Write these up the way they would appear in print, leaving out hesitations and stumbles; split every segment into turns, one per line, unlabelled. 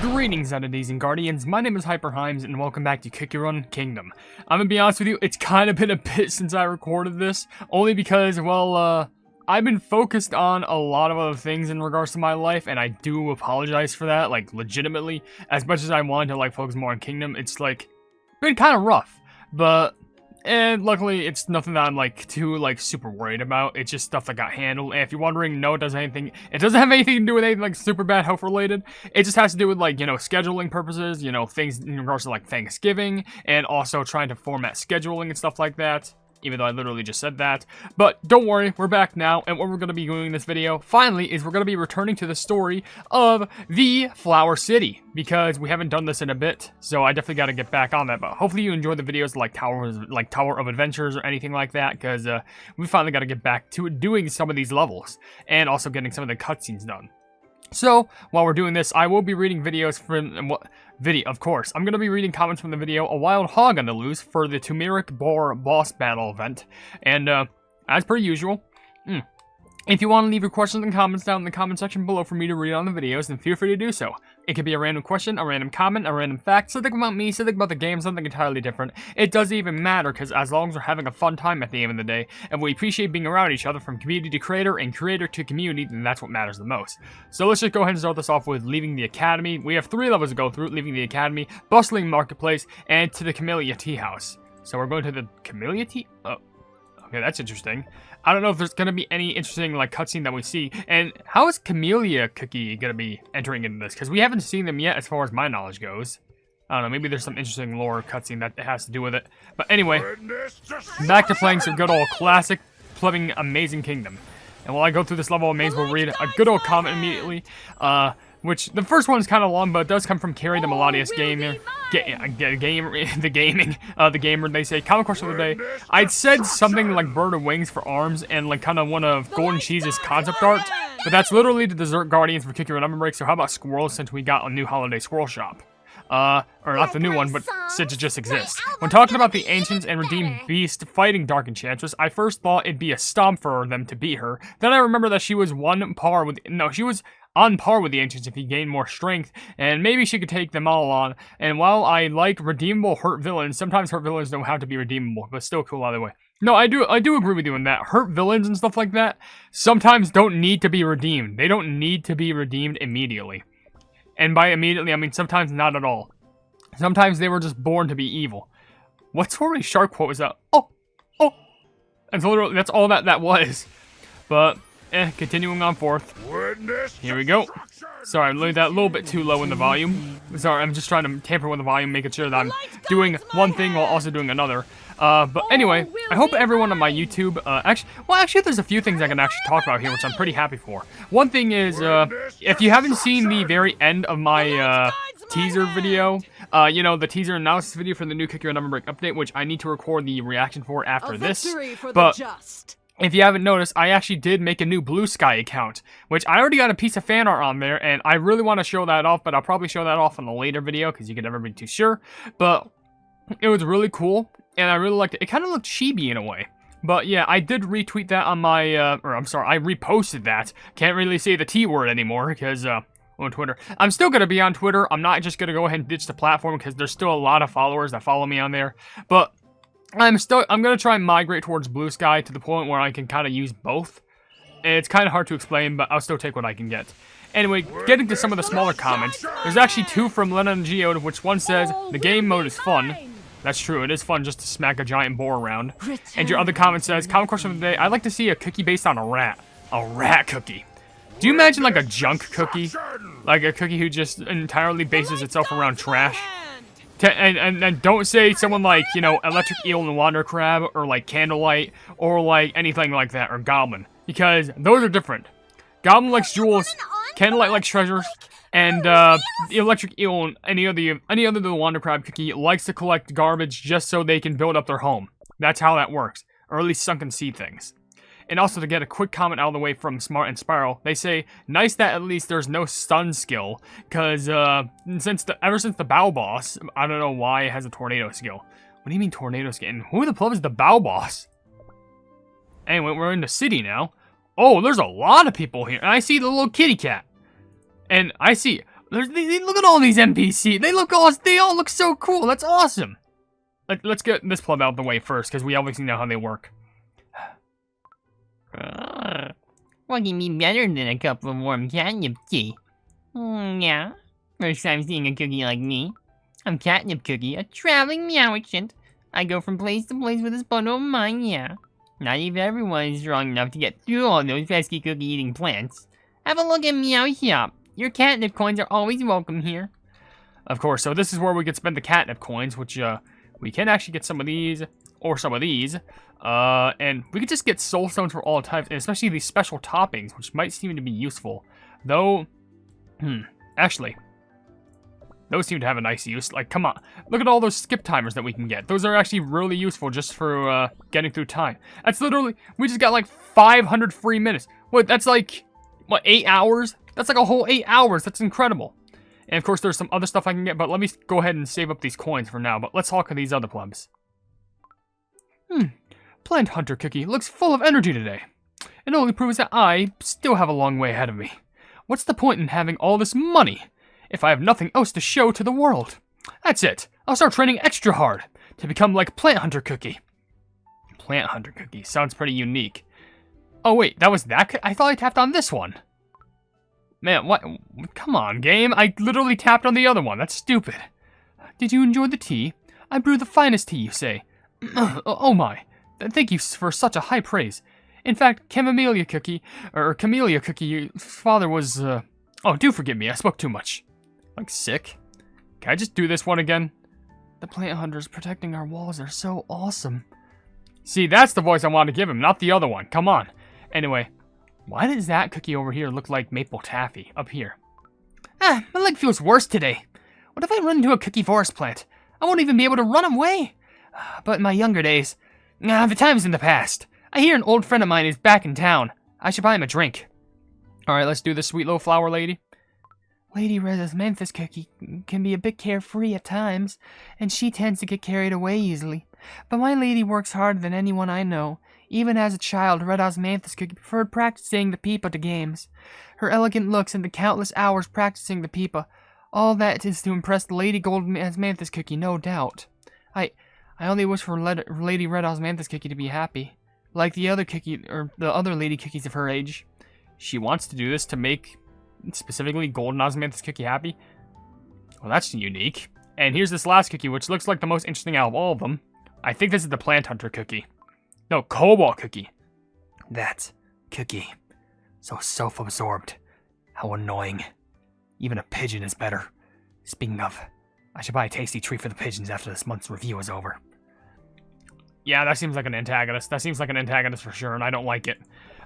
Greetings, entities and guardians. My name is HyperHimes, and welcome back to Kick Your Own Kingdom. I'm gonna be honest with you, it's kind of been a bit since I recorded this, only because, well, I've been focused on a lot of other things in regards to my life, and I do apologize for that, like, legitimately. As much as I wanted to, like, focus more on Kingdom, it's, like, been kind of rough, but... And luckily, it's nothing that I'm, like, too, like, super worried about. It's just stuff that got handled. And if you're wondering, no, it doesn't have anything to do with anything, like, super bad health related. It just has to do with, like, you know, scheduling purposes, you know, things in regards to, like, Thanksgiving, and also trying to format scheduling and stuff like that. Even though I literally just said that. But don't worry, we're back now, and what we're going to be doing in this video, finally, is we're going to be returning to the story of the Flower City, because we haven't done this in a bit, so I definitely got to get back on that. But hopefully you enjoy the videos like Tower of Adventures or anything like that, because we finally got to get back to doing some of these levels, and also getting some of the cutscenes done. So, while we're doing this, I will be reading videos from... of course. I'm going to be reading comments from the video A Wild Hog on the Loose for the Turmeric Boar Boss Battle event. And, as per usual, if you want to leave your questions and comments down in the comment section below for me to read on the videos, then feel free to do so. It could be a random question, a random comment, a random fact, something about me, something about the game, something entirely different. It doesn't even matter, because as long as we're having a fun time at the end of the day, and we appreciate being around each other from community to creator and creator to community, then that's what matters the most. So let's just go ahead and start this off with leaving the academy. We have 3 levels to go through: leaving the academy, bustling marketplace, and to the Camellia tea house. So we're going to the Camellia tea... Oh, okay, that's interesting. I don't know if there's going to be any interesting, like, cutscene that we see. And how is Camellia Cookie going to be entering into this? Because we haven't seen them yet as far as my knowledge goes. I don't know, maybe there's some interesting lore cutscene that has to do with it. But anyway, back to playing some good old classic, plumbing Amazing Kingdom. And while I go through this level of Maze, we'll read a good old comment immediately. Which, the first one is kind of long, but it does come from Carrie, the Melodious Gamer. The gamer, they say, common question of the day. I'd said something like bird and wings for arms and like kind of one of Golden Cheese's concept art, but that's literally the Dessert Guardians for Kick Your Own OvenBreak, so how about squirrels since we got a new holiday squirrel shop? Or not the new one, but since it just exists. When talking about the Ancients and Redeemed Beast fighting Dark Enchantress, I first thought it'd be a stomp for them to beat her. Then I remember that she was she was on par with the Ancients if he gained more strength, and maybe she could take them all on. And while I like redeemable hurt villains, sometimes hurt villains don't have to be redeemable, but still cool either way. No, I do agree with you on that. Hurt villains and stuff like that sometimes don't need to be redeemed. They don't need to be redeemed immediately. And by immediately, I mean sometimes not at all. Sometimes they were just born to be evil. What sort of shark quote was that? Oh. And so literally, that's all that was. But... continuing on forth. Here we go. Sorry, I laid that a little bit too low in the volume. Sorry, I'm just trying to tamper with the volume, making sure that I'm doing one thing while also doing another. But anyway, I hope everyone on my YouTube, actually there's a few things I can actually talk about here, which I'm pretty happy for. One thing is, if you haven't seen the very end of my, teaser video, you know, the teaser analysis video for the new Kick Your Own OvenBreak update, which I need to record the reaction for after this, but... If you haven't noticed, I actually did make a new Blue Sky account, which I already got a piece of fan art on there, and I really want to show that off, but I'll probably show that off in a later video, because you could never be too sure. But it was really cool, and I really liked it. It kind of looked chibi in a way. But yeah, I did retweet that on my, I reposted that. Can't really say the T word anymore, because, on Twitter. I'm still going to be on Twitter. I'm not just going to go ahead and ditch the platform, because there's still a lot of followers that follow me on there. But... I'm going to try and migrate towards Blue Sky to the point where I can kind of use both. It's kind of hard to explain, but I'll still take what I can get. Anyway, getting to some of the smaller comments, there's actually 2 from Lennon Geo, which one says, the game mode is fun. That's true, it is fun just to smack a giant boar around. And your other comment says, common question of the day, I'd like to see a cookie based on a rat. A rat cookie. Do you imagine like a junk cookie? Like a cookie who just entirely bases itself around trash? And don't say someone like, you know, Electric Eel and Wander Crab, or like Candlelight, or like anything like that, or Goblin. Because those are different. Goblin likes jewels, Candlelight likes treasures, and the Electric Eel and any other than the Wander Crab cookie likes to collect garbage just so they can build up their home. That's how that works. Or at least sunken sea things. And also to get a quick comment out of the way from Smart and Spiral, they say, nice that at least there's no stun skill, because ever since the Bow Boss, I don't know why it has a tornado skill. What do you mean tornado skill? And who the plug is the Bow Boss? Anyway, we're in the city now. Oh, there's a lot of people here, and I see the little kitty cat. And I see, Look at all these NPC. They all look so cool. That's awesome. Let's get this pleb out of the way first, because we obviously know how they work.
What can be better than a cup of warm catnip tea? Yeah. First time seeing a cookie like me. I'm Catnip Cookie, a traveling meowicant. I go from place to place with this bundle of mine, yeah. Not even everyone is strong enough to get through all those pesky cookie-eating plants. Have a look at Meow Shop. Your catnip coins are always welcome here.
Of course, so this is where we could spend the catnip coins, which, we can actually get some of these, or some of these. And we could just get soul stones for all types, and especially these special toppings, which might seem to be useful. Though, actually, those seem to have a nice use. Like, come on. Look at all those skip timers that we can get. Those are actually really useful just for, getting through time. That's literally, we just got like 500 free minutes. What, that's like, what, 8 hours? That's like a whole 8 hours. That's incredible. And of course, there's some other stuff I can get, but let me go ahead and save up these coins for now. But let's talk to these other plebs. Plant Hunter Cookie looks full of energy today. It only proves that I still have a long way ahead of me. What's the point in having all this money if I have nothing else to show to the world? That's it. I'll start training extra hard to become like Plant Hunter Cookie. Plant Hunter Cookie sounds pretty unique. Oh wait, that was that? I thought I tapped on this one. Man, what? Come on, game. I literally tapped on the other one. That's stupid. Did you enjoy the tea? I brew the finest tea, you say. Oh my. Thank you for such a high praise. In fact, Camellia Cookie, your father was, Oh, do forgive me. I spoke too much. Like, sick? Can I just do this one again? The plant hunters protecting our walls are so awesome. See, that's the voice I want to give him, not the other one. Come on. Anyway, why does that cookie over here look like maple taffy up here? My leg feels worse today. What if I run into a cookie forest plant? I won't even be able to run away. But in my younger days, the time's in the past. I hear an old friend of mine is back in town. I should buy him a drink. Alright, let's do this, sweet little flower lady. Lady Osmanthus Cookie can be a bit carefree at times, and she tends to get carried away easily. But my lady works harder than anyone I know. Even as a child, Red Osmanthus Cookie preferred practicing the pipa to games. Her elegant looks and the countless hours practicing the pipa, all that is to impress the Lady Gold Osmanthus Cookie, no doubt. I only wish for Lady Red Osmanthus Cookie to be happy, like the other lady cookies of her age. She wants to do this to make specifically Golden Osmanthus Cookie happy. Well, that's unique. And here's this last cookie, which looks like the most interesting out of all of them. I think this is the Plant Hunter Cookie. No, Cobalt Cookie. That cookie. So self-absorbed. How annoying. Even a pigeon is better. Speaking of, I should buy a tasty treat for the pigeons after this month's review is over. Yeah, that seems like an antagonist. That seems like an antagonist for sure, and I don't like it.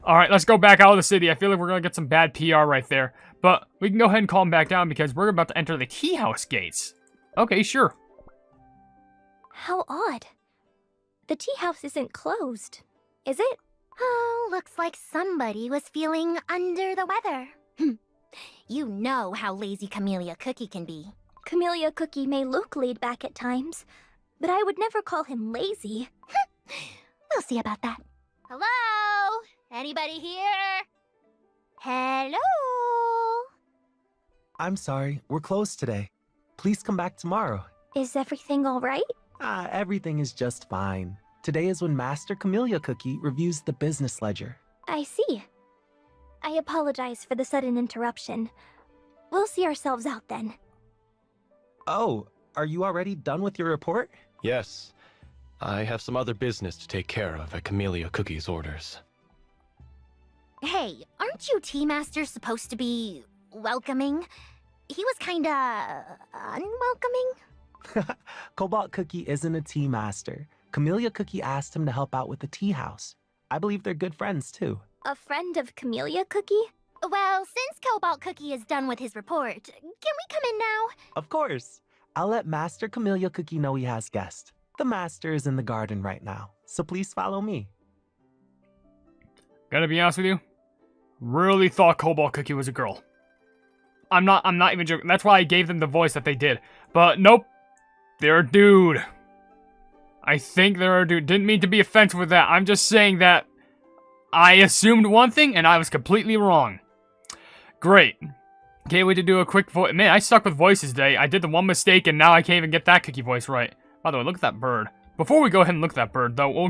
Alright, let's go back out of the city. I feel like we're going to get some bad PR right there. But we can go ahead and calm back down because we're about to enter the tea house gates. Okay, sure.
How odd. The tea house isn't closed, is it? Oh, looks like somebody was feeling under the weather. You know how lazy Camellia Cookie can be. Camellia Cookie may look laid back at times, but I would never call him lazy. We'll see about that. Hello? Anybody here? Hello?
I'm sorry, we're closed today. Please come back tomorrow.
Is everything all right?
Everything is just fine. Today is when Master Camellia Cookie reviews the business ledger.
I see. I apologize for the sudden interruption. We'll see ourselves out then.
Oh, are you already done with your report?
Yes. I have some other business to take care of at Camellia Cookie's orders.
Hey, aren't you Tea Masters supposed to be welcoming? He was kinda unwelcoming.
Cobalt Cookie isn't a tea master. Camellia Cookie asked him to help out with the tea house. I believe they're good friends too.
A friend of Camellia Cookie? Well, since Cobalt Cookie is done with his report, can we come in now?
Of course. I'll let Master Camellia Cookie know he has guests. The master is in the garden right now, so please follow me.
Gotta be honest with you, really thought Cobalt Cookie was a girl. I'm not even joking. That's why I gave them the voice that they did. But nope, they're a dude. I think they're a dude. Didn't mean to be offensive with that. I'm just saying that I assumed one thing and I was completely wrong. Great. Can't wait to do a quick voice. Man, I suck with voices today. I did the one mistake, and now I can't even get that cookie voice right. By the way, look at that bird. Before we go ahead and look at that bird, though, we'll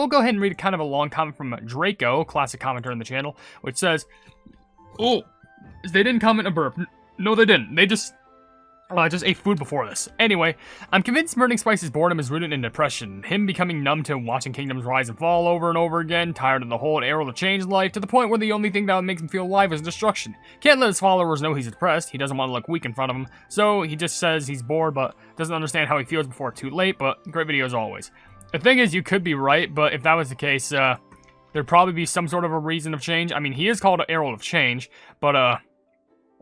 go ahead and read kind of a long comment from Draco, classic commenter in the channel, which says, "Oh, they didn't comment a burp. No, they didn't. They just ate food before this. Anyway, I'm convinced Burning Spice's boredom is rooted in depression. Him becoming numb to watching kingdoms rise and fall over and over again, tired of the whole arrow to change life, to the point where the only thing that makes him feel alive is destruction. Can't let his followers know he's depressed. He doesn't want to look weak in front of them, so he just says he's bored, but doesn't understand how he feels before it's too late. But great video as always." The thing is, you could be right, but if that was the case, there'd probably be some sort of a reason of change. I mean, he is called an arrow of change, but I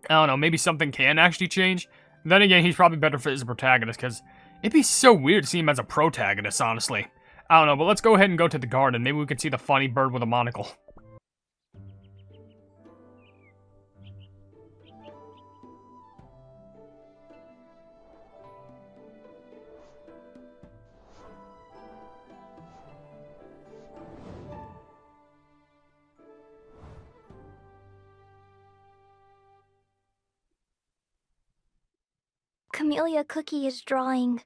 don't know, maybe something can actually change. Then again, he's probably better fit as a protagonist, because it'd be so weird to see him as a protagonist, honestly. I don't know, but let's go ahead and go to the garden. Maybe we can see the funny bird with a monocle.
Camellia Cookie is drawing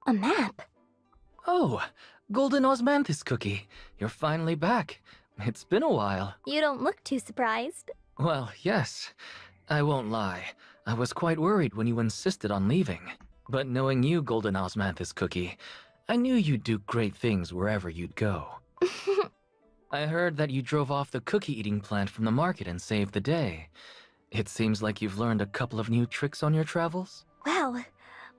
a map.
Oh, Golden Osmanthus Cookie. You're finally back. It's been a while.
You don't look too surprised.
Well, yes. I won't lie. I was quite worried when you insisted on leaving. But knowing you, Golden Osmanthus Cookie, I knew you'd do great things wherever you'd go. I heard that you drove off the cookie-eating plant from the market and saved the day. It seems like you've learned a couple of new tricks on your travels.
Wow,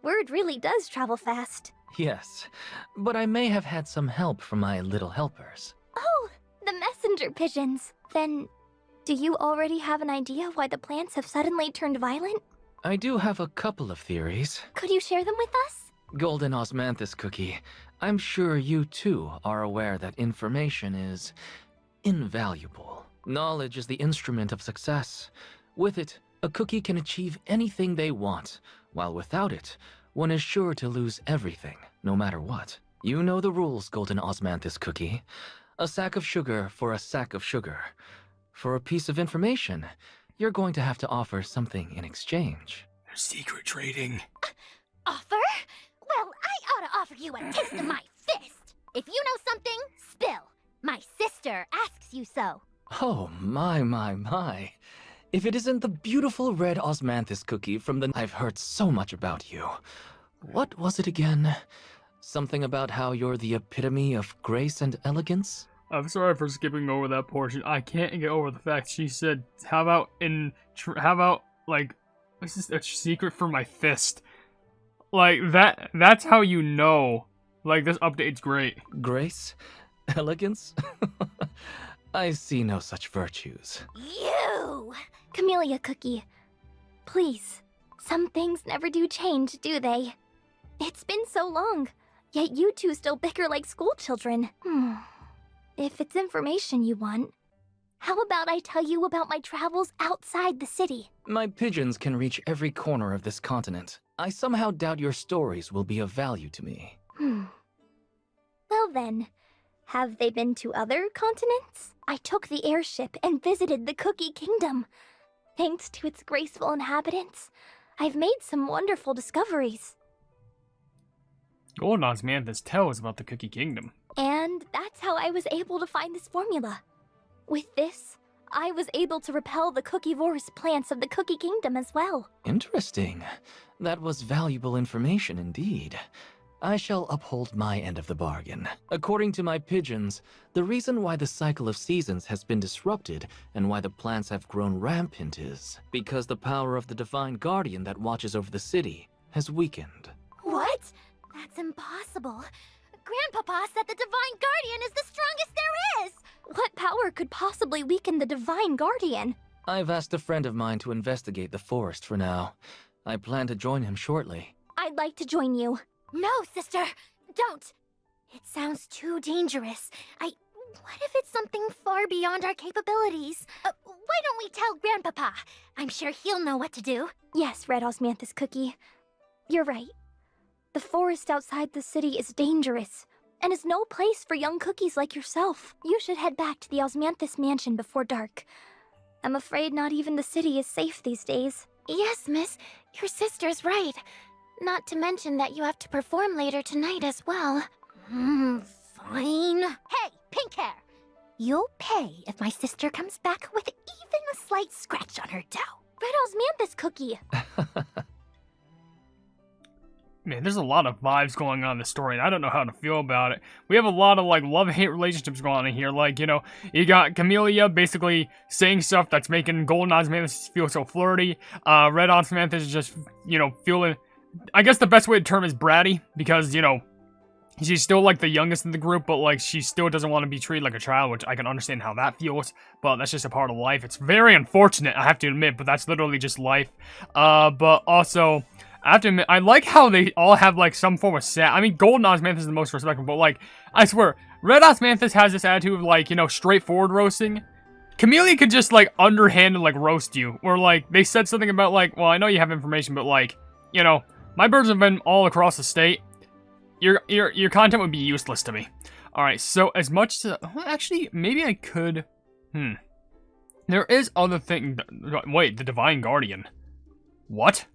word really does travel fast.
Yes, but I may have had some help from my little helpers.
Oh, the messenger pigeons. Then, do you already have an idea why the plants have suddenly turned violent?
I do have a couple of theories.
Could you share them with us?
Golden Osmanthus Cookie, I'm sure you too are aware that information is invaluable. Knowledge is the instrument of success. With it, a cookie can achieve anything they want, while without it, one is sure to lose everything, no matter what. You know the rules, Golden Osmanthus Cookie. A sack of sugar for a sack of sugar. For a piece of information, you're going to have to offer something in exchange.
Secret trading.
Offer? Well, I ought to offer you a taste of my fist. If you know something, spill. My sister asks you so.
Oh, my. If it isn't the beautiful red Osmanthus Cookie from the... I've heard so much about you. What was it again? Something about how you're the epitome of grace and elegance?
I'm sorry for skipping over that portion. I can't get over the fact she said, how about, like, this is a secret for my fist. Like, that's how you know. Like, this update's great.
Grace? Elegance? I see no such virtues.
You! Camellia Cookie, please. Some things never do change, do they? It's been so long, yet you two still bicker like schoolchildren. If it's information you want, how about I tell you about my travels outside the city?
My pigeons can reach every corner of this continent. I somehow doubt your stories will be of value to me.
Well then, have they been to other continents? I took the airship and visited the Cookie Kingdom. Thanks to its graceful inhabitants, I've made some wonderful discoveries.
Golden Osmanthus tells about the Cookie Kingdom.
And that's how I was able to find this formula. With this, I was able to repel the cookivorous plants of the Cookie Kingdom as well.
Interesting. That was valuable information indeed. I shall uphold my end of the bargain. According to my pigeons, the reason why the cycle of seasons has been disrupted and why the plants have grown rampant is because the power of the Divine Guardian that watches over the city has weakened.
What? That's impossible. Grandpapa said the Divine Guardian is the strongest there is! What power could possibly weaken the Divine Guardian?
I've asked a friend of mine to investigate the forest for now. I plan to join him shortly.
I'd like to join you. No, sister! Don't! It sounds too dangerous. What if it's something far beyond our capabilities? Why don't we tell Grandpapa? I'm sure he'll know what to do. Yes, Red Osmanthus Cookie. You're right. The forest outside the city is dangerous, and is no place for young cookies like yourself. You should head back to the Osmanthus mansion before dark. I'm afraid not even the city is safe these days. Yes, miss. Your sister's right. Not to mention that you have to perform later tonight as well. Fine. Hey, pink hair! You'll pay if my sister comes back with even a slight scratch on her toe. Red Osmanthus cookie.
Man, there's a lot of vibes going on in the story, and I don't know how to feel about it. We have a lot of, like, love-hate relationships going on in here. Like, you know, you got Camellia basically saying stuff that's making Golden Osmanthus feel so flirty. Red Osmanthus is just, you know, feeling... I guess the best way to term is bratty, because, you know, she's still, like, the youngest in the group, but, like, she still doesn't want to be treated like a child, which I can understand how that feels, but that's just a part of life. It's very unfortunate, I have to admit, but that's literally just life. But also... I have to admit, I like how they all have, like, some form of sass. I mean, Golden Osmanthus is the most respectable, but, like, I swear, Red Osmanthus has this attitude of, like, you know, straightforward roasting. Camellia could just, like, underhanded, like, roast you. Where, like, they said something about, like, well, I know you have information, but, like, you know, my birds have been all across the state. Your content would be useless to me. Alright, so as much as... Well, actually, maybe I could... There is other thing... Wait, the Divine Guardian. What?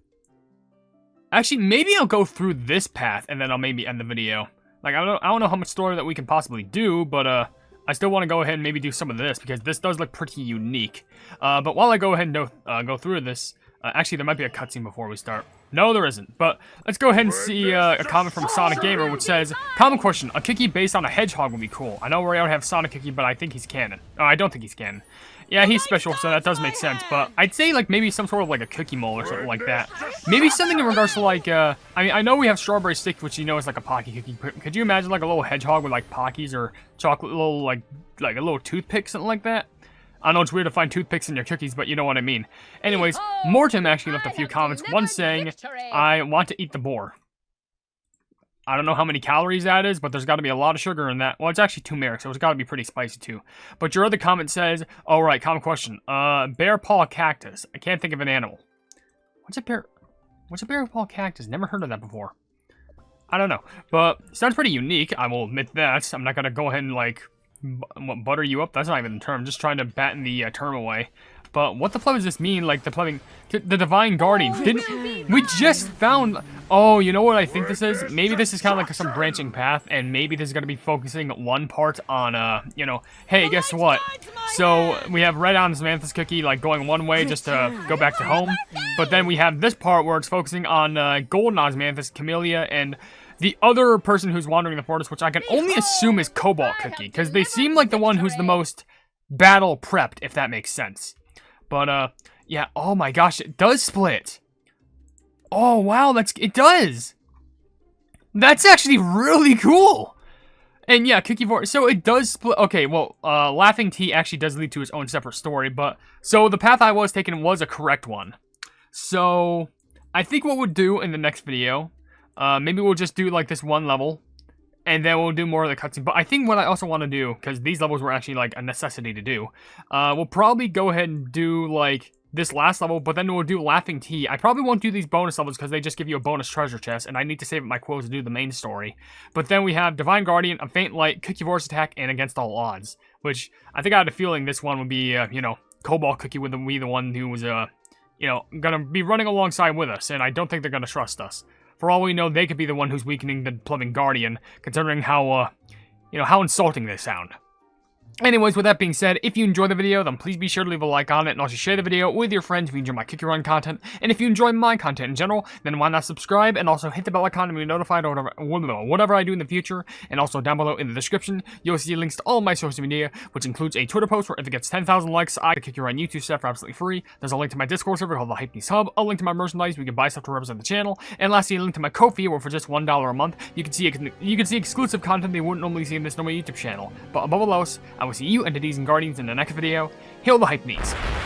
Actually, maybe I'll go through this path, and then I'll maybe end the video. Like, I don't know how much story that we can possibly do, but, I still want to go ahead and maybe do some of this, because this does look pretty unique. But while I go ahead and go through this, actually, there might be a cutscene before we start. No, there isn't, but let's go ahead and see a comment from Sonic Gamer, which says, common question, a cookie based on a hedgehog would be cool. I know we already have Sonic Cookie, but I think he's canon. Oh, I don't think he's canon. Yeah, he's special, so that does make sense, but I'd say, like, maybe some sort of, like, a cookie mole or something like that. Maybe something in regards to, like, I mean, I know we have Strawberry Stick, which you know is, like, a Pocky cookie. Could you imagine, like, a little hedgehog with, like, Pockies or chocolate little, like a little toothpick, something like that? I know it's weird to find toothpicks in your cookies, but you know what I mean. Anyways, Mortem actually left a few comments, one saying, I want to eat the boar. I don't know how many calories that is, but there's got to be a lot of sugar in that. Well, it's actually turmeric, so it's got to be pretty spicy too. But your other comment says, all right, common question. Bear paw cactus. I can't think of an animal. What's a bear paw cactus? Never heard of that before. I don't know, but sounds pretty unique. I will admit that. I'm not gonna go ahead and like butter you up. That's not even the term. I'm just trying to batten the term away. But what the fuck does this mean? Like the Divine Guardian. We just found... Oh, you know what I think this is? Maybe this is kind of like some branching path, and maybe this is going to be focusing one part on, you know, hey, guess what? So we have Red Osmanthus Cookie, like, going one way just to go back to home. But then we have this part where it's focusing on Golden Osmanthus, Camellia, and the other person who's wandering the forest, which I can only assume is Cobalt Cookie, because they seem like the one who's the most battle prepped, if that makes sense. But, yeah, oh my gosh, it does split. Oh, wow, it does. That's actually really cool. And yeah, Cookie Vor, so it does split. Okay, well, Laughing Tea actually does lead to its own separate story, but, so the path I was taking was a correct one. So, I think what we'll do in the next video, maybe we'll just do, like, this one level, and then we'll do more of the cutscene. But I think what I also want to do, because these levels were actually, like, a necessity to do, we'll probably go ahead and do, like, this last level, but then we'll do Laughing Tea. I probably won't do these bonus levels because they just give you a bonus treasure chest, and I need to save up my quotes to do the main story. But then we have Divine Guardian, A Faint Light, Cookie Force Attack, and Against All Odds, which I think I had a feeling this one would be, you know, Cobalt Cookie would be the one who was, you know, gonna be running alongside with us, and I don't think they're gonna trust us. For all we know, they could be the one who's weakening the Plumbing Guardian, considering how, you know, how insulting they sound. Anyways, with that being said, if you enjoyed the video, then please be sure to leave a like on it, and also share the video with your friends if you enjoy my Cookie Run content. And if you enjoy my content in general, then why not subscribe, and also hit the bell icon to be notified of whatever I do in the future. And also down below in the description, you'll see links to all of my social media, which includes a Twitter post where if it gets 10,000 likes, I can Cookie Run YouTube stuff for absolutely free. There's a link to my Discord server called the Hypenese Hub, a link to my merchandise where you can buy stuff to represent the channel, and lastly, a link to my Ko-fi where for just $1 a month, you can see exclusive content that you wouldn't normally see in this normal YouTube channel. But above all else, I will see you and the D's and Guardians in the next video. Hail the Hypenese!